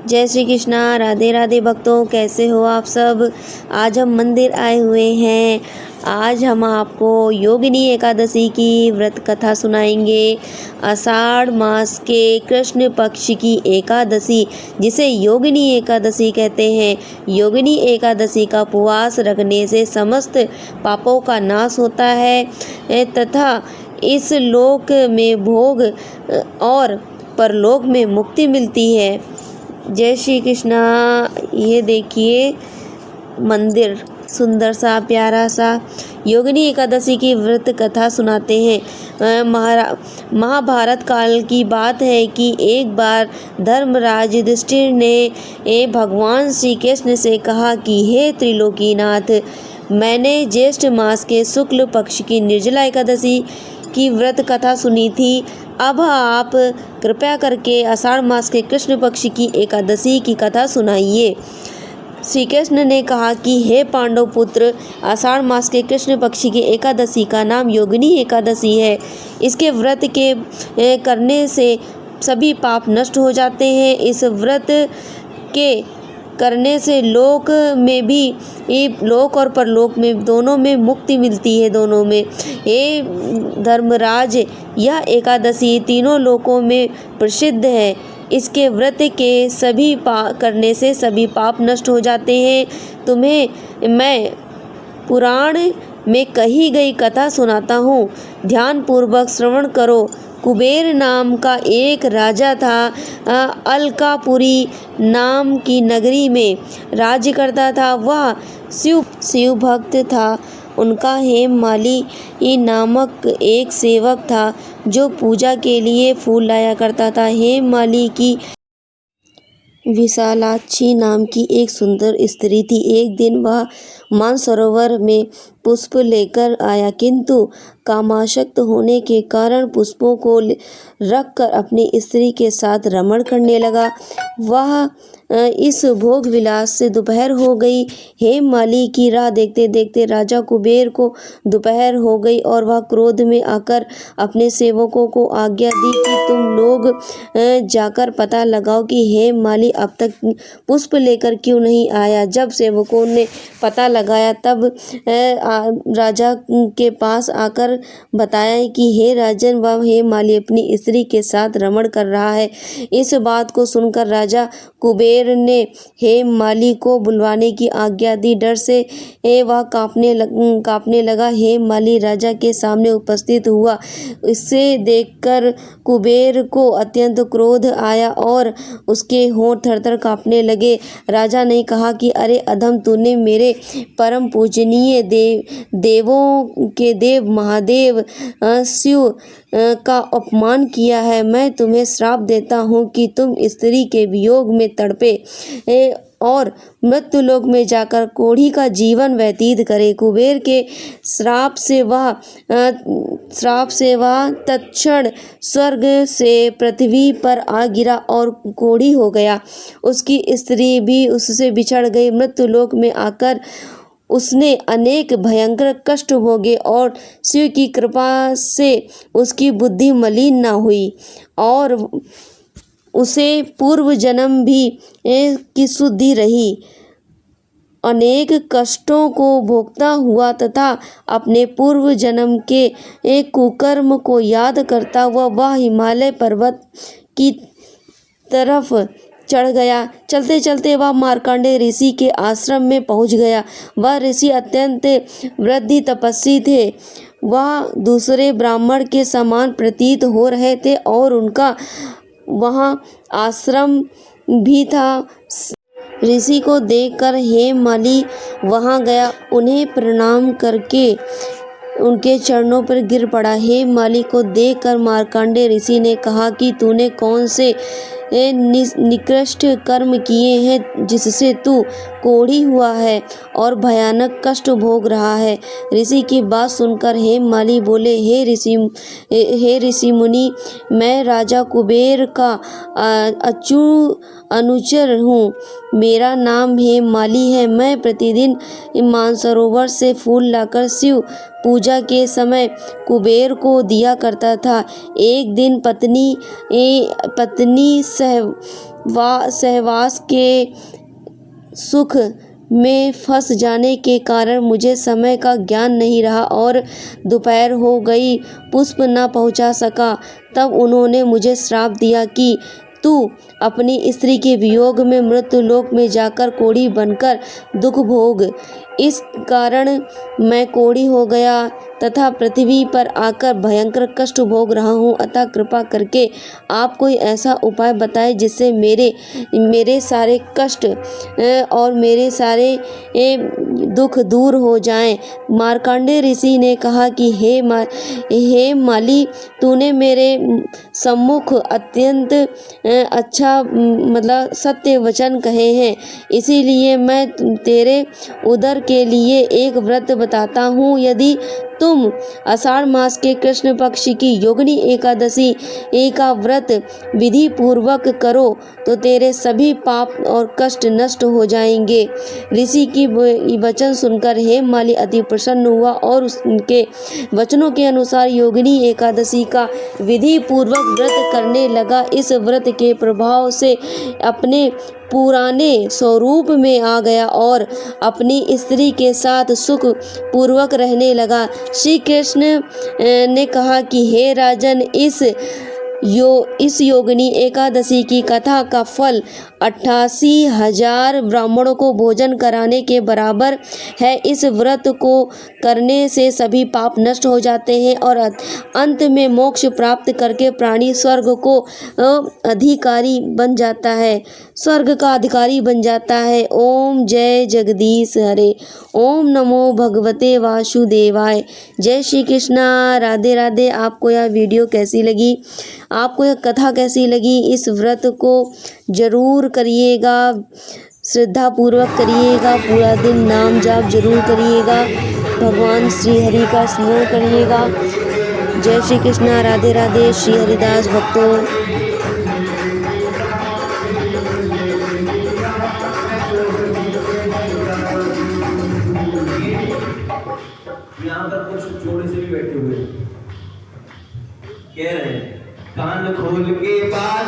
जय श्री कृष्णा। राधे राधे भक्तों, कैसे हो आप सब। आज हम मंदिर आए हुए हैं। आज हम आपको योगिनी एकादशी की व्रत कथा सुनाएंगे। आषाढ़ मास के कृष्ण पक्ष की एकादशी, जिसे योगिनी एकादशी कहते हैं। योगिनी एकादशी का उपवास रखने से समस्त पापों का नाश होता है तथा इस लोक में भोग और परलोक में मुक्ति मिलती है। जय श्री कृष्णा। ये देखिए मंदिर सुंदर सा प्यारा सा। योगिनी एकादशी की व्रत कथा सुनाते हैं। महाभारत काल की बात है कि एक बार धर्मराज युधिष्ठिर ने भगवान श्री कृष्ण से कहा कि हे त्रिलोकीनाथ, मैंने ज्येष्ठ मास के शुक्ल पक्ष की निर्जला एकादशी की व्रत कथा सुनी थी। अब आप कृपया करके आषाढ़ मास के कृष्ण पक्ष की एकादशी की कथा सुनाइए। श्री कृष्ण ने कहा कि हे पांडव पुत्र, आषाढ़ मास के कृष्ण पक्ष की एकादशी का नाम योगिनी एकादशी है। इसके व्रत के करने से सभी पाप नष्ट हो जाते हैं। इस व्रत के करने से लोक में भी, लोक और परलोक में दोनों में मुक्ति मिलती है। दोनों में। हे धर्मराज, यह एकादशी तीनों लोकों में प्रसिद्ध है। इसके व्रत के करने से सभी पाप नष्ट हो जाते हैं। तुम्हें मैं पुराण में कही गई कथा सुनाता हूँ, ध्यान पूर्वक श्रवण करो। कुबेर नाम का एक राजा था। अलकापुरी नाम की नगरी में राज्य करता था। वह शिव भक्त था। उनका हेममाली नामक एक सेवक था जो पूजा के लिए फूल लाया करता था। हेममाली की विशालाक्षी नाम की एक सुंदर स्त्री थी। एक दिन वह मानसरोवर में पुष्प लेकर आया, किंतु कामासक्त होने के कारण पुष्पों को रखकर अपनी स्त्री के साथ रमण करने लगा। वह इस भोग विलास से दोपहर हो गई। हेममाली की राह देखते देखते राजा कुबेर को दोपहर हो गई और वह क्रोध में आकर अपने सेवकों को आज्ञा दी कि तुम लोग जाकर पता लगाओ कि हेममाली अब तक पुष्प लेकर क्यों नहीं आया। जब सेवकों ने पता लगाया तब राजा के पास आकर बताया कि हे राजन, वह हेममाली अपनी स्त्री के साथ रमण कर रहा है। इस बात को सुनकर राजा कुबेर ने हेममाली को बुलवाने की आज्ञा दी। डर से वह कांपने लगा। हेममाली राजा के सामने उपस्थित हुआ। इसे देखकर कुबेर को अत्यंत क्रोध आया और उसके होंठ थरथर कांपने लगे। राजा ने कहा कि अरे अधम, तूने मेरे परम पूजनीय देवों के देव महादेव शिव का अपमान किया है। मैं तुम्हें श्राप देता हूँ कि तुम स्त्री के वियोग में तड़पे और मृत्युलोक में जाकर कोढ़ी का जीवन व्यतीत करे। कुबेर के श्राप से वह तत्क्षण स्वर्ग से पृथ्वी पर आ गिरा और कोढ़ी हो गया। उसकी स्त्री भी उससे बिछड़ गई। मृत्युलोक में आकर उसने अनेक भयंकर कष्ट भोगे और शिव की कृपा से उसकी बुद्धि मलिन न हुई और उसे पूर्व जन्म भी की शुद्धि रही। अनेक कष्टों को भोगता हुआ तथा अपने पूर्व जन्म के एक कुकर्म को याद करता हुआ वह हिमालय पर्वत की तरफ चढ़ गया। चलते चलते वह मार्कंडेय ऋषि के आश्रम में पहुंच गया। वह ऋषि अत्यंत वृद्धि तपस्वी थे। वह दूसरे ब्राह्मण के समान प्रतीत हो रहे थे और उनका वहाँ आश्रम भी था। ऋषि को देखकर हेममाली वहाँ गया। उन्हें प्रणाम करके उनके चरणों पर गिर पड़ा। हेममाली को देखकर मार्कंडेय ऋषि ने कहा कि तूने कौन से निकृष्ट कर्म किए हैं जिससे तू कोढ़ी हुआ है और भयानक कष्ट भोग रहा है। ऋषि की बात सुनकर हेममाली बोले, हे ऋषि मुनि, मैं राजा कुबेर का अनुचर हूँ। मेरा नाम हेममाली है। मैं प्रतिदिन मानसरोवर से फूल लाकर शिव पूजा के समय कुबेर को दिया करता था। एक दिन पत्नी सहवास के सुख में फंस जाने के कारण मुझे समय का ज्ञान नहीं रहा और दोपहर हो गई, पुष्प न पहुंचा सका। तब उन्होंने मुझे श्राप दिया कि तू अपनी स्त्री के वियोग में मृत्यु लोक में जाकर कोढ़ी बनकर दुख भोग। इस कारण मैं कोढ़ी हो गया तथा पृथ्वी पर आकर भयंकर कष्ट भोग रहा हूँ। अतः कृपा करके आप कोई ऐसा उपाय बताएं जिससे मेरे सारे कष्ट और मेरे सारे दुख दूर हो जाएं। मार्कंडेय ऋषि ने कहा कि हे माली, तूने मेरे सम्मुख अत्यंत अच्छा मतलब सत्य वचन कहे हैं, इसीलिए मैं तेरे उदर के लिए एक व्रत बताता हूँ। यदि तुम आषाढ़ मास के कृष्ण पक्ष की योगिनी एकादशी का व्रत विधि पूर्वक करो तो तेरे सभी पाप और कष्ट नष्ट हो जाएंगे। ऋषि की वचन सुनकर हेममाली अति प्रसन्न हुआ और उनके वचनों के अनुसार योगिनी एकादशी का विधि पूर्वक व्रत करने लगा। इस व्रत के प्रभाव से अपने पुराने स्वरूप में आ गया और अपनी स्त्री के साथ सुख पूर्वक रहने लगा। श्री कृष्ण ने कहा कि हे राजन, इस योगिनी एकादशी की कथा का फल 88,000 ब्राह्मणों को भोजन कराने के बराबर है। इस व्रत को करने से सभी पाप नष्ट हो जाते हैं और अंत में मोक्ष प्राप्त करके प्राणी स्वर्ग को अधिकारी बन जाता है, स्वर्ग का अधिकारी बन जाता है। ओम जय जगदीश हरे। ओम नमो भगवते वासुदेवाय। जय श्री कृष्णा। राधे राधे। आपको यह वीडियो कैसी लगी, आपको यह कथा कैसी लगी? इस व्रत को जरूर करिएगा, श्रद्धा पूर्वक करिएगा, पूरा दिन नाम जाप जरूर करिएगा, भगवान श्री हरि का स्मरण करिएगा। जय श्री कृष्णा। राधे राधे। श्री हरिदास भक्तों। यहाँ पर कुछ जोड़े से भी बैठे हुए कह रहे हैं, कान खोल के बात